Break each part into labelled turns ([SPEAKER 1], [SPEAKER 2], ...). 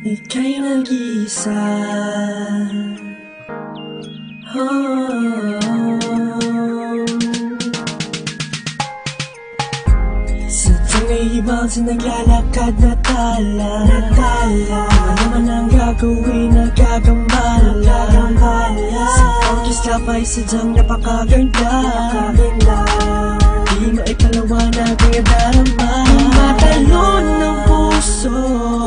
[SPEAKER 1] ika'y nag-iisa. Sadyang ay ibang sinaglalakad na tala. Iba naman ang gagawin na gagambala. Sa pag-isla pa'y sadyang napakaganda. Di maipalawanag ang darama. Matalon ng puso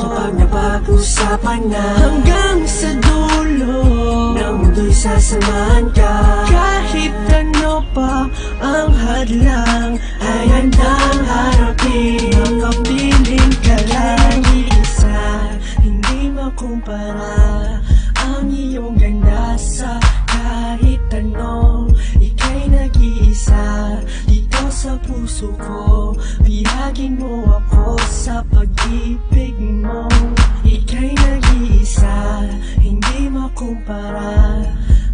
[SPEAKER 1] kapag napag-usapan na hanggang sa dulo ng mundo'y sasamahan ka. Kahit ano pa ang hadlang ay handang harapin. Makapiling ka lang isa, hindi makumpara ang iyong ganda sa kahit ano. Ika'y nag-iisa dito sa puso ko. Bihagin mo ako sa pag-ibig mo. Ika'y nag-iisa, hindi makumpara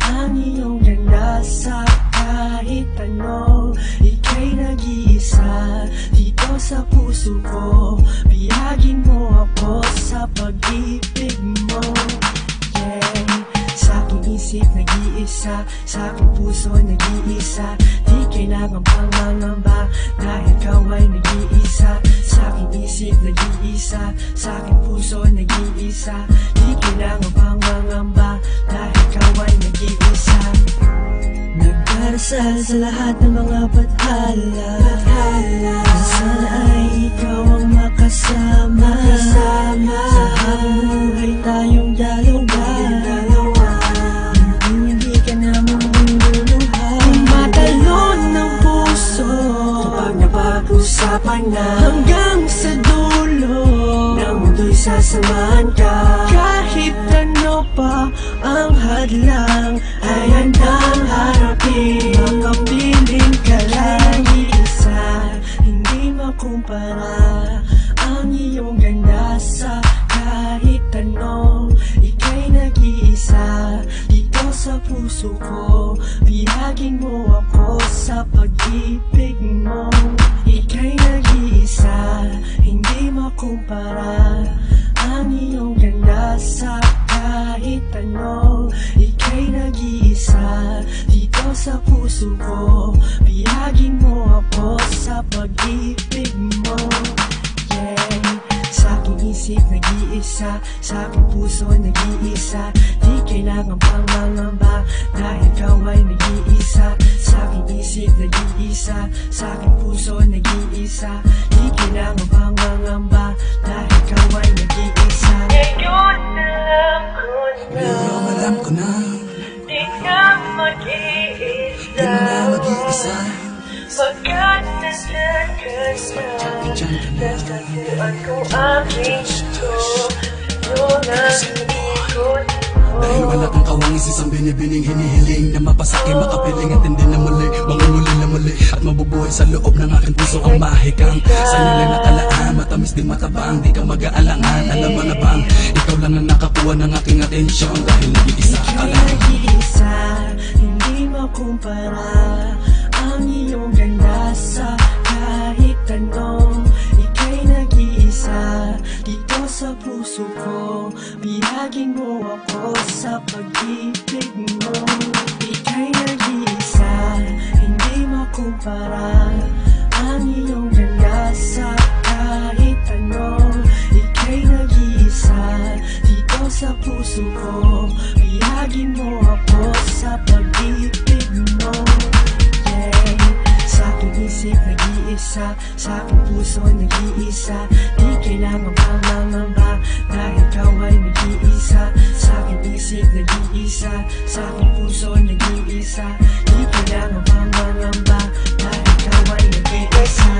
[SPEAKER 1] ang iyong ganda sa kahit ano. Ika'y nag-iisa dito sa puso ko. Bihagin mo ako sa pag-ibig mo. Sa aking isip nag-iisa, sa aking puso nag-iisa. Di kailangan pang mangamba dahil ikaw ay nag-iisa. Sa aking isip nag-iisa, sa aking puso nag-iisa. Di kailangan pang mangamba dahil ikaw ay nag-iisa. Nagdarasal sa lahat ng mga bathala. Sana ay ikaw ang makasama sa habang buhay tayong dalawa. Hindi ka na mamululuha. Matalon ng puso kapag napag-usapan na hanggang sa dulo ng mundo'y sasamahan ka. Kahit ano pa ang hadlang ay handang harapin. Makapiling ka lang isa, hindi makumpara ang iyong ganda sa kahit ano. Ika'y nag-iisa dito sa puso ko. Bihagin mo ako sa pag-ibig mo. Ika'y nag-iisa, hindi makumpara ang iyong ganda sa kahit ano. Ika'y nag-iisa dito sa puso ko. Bihagin mo ako sa pag-ibig mo. Sa aking isip nag-iisa, sa aking puso nag-iisa. Di kailangan pang mangamba dahil ikaw ay nag-iisa. Sa aking isip nag-iisa, sa aking puso nag-iisa. Di kailangan pang mangamba dahil ikaw ay nag-iisa. Ngayon alam ko na,
[SPEAKER 2] ngayon alam ko na,
[SPEAKER 1] di ka mag-iisa.
[SPEAKER 2] di na mag-iisa.
[SPEAKER 1] Pagkat nandyan ka na, natagpuan ko aking ito. Yung ang likod mo.
[SPEAKER 2] Dahil wala kang kawangis, isang binibining hinihiling na mapasakin, makapiling at hindi na muli, mangumuli na muli at mabubuhay sa loob ng aking puso ang mahikang. Sa'yo lang natalaan, matamis di matabang, di ka mag-aalangan. Alam mo na bang, ikaw lang ang nakakuha ng aking atensyon dahil nag-iisa ka lang.
[SPEAKER 1] Nag-iisa, hindi makumpara ang iyong ganda sa kahit ano. Ika'y nag-iisa dito sa puso ko. Bihagin mo ako sa pag-ibig mo. Ika'y nag-iisa, hindi makumpara ang iyong ganda sa kahit ano. Ika'y nag-iisa dito sa puso ko. Bihagin mo ako sa pag-ibig mo. Sa aking isip nag-iisa, sa aking puso nag-iisa. Di kailangan pang mangamba dahil ikaw ay nag-iisa. Sa aking isip nag-iisa, sa aking puso nag-iisa. Di kailangan pang mangamba dahil ikaw ay nag-iisa.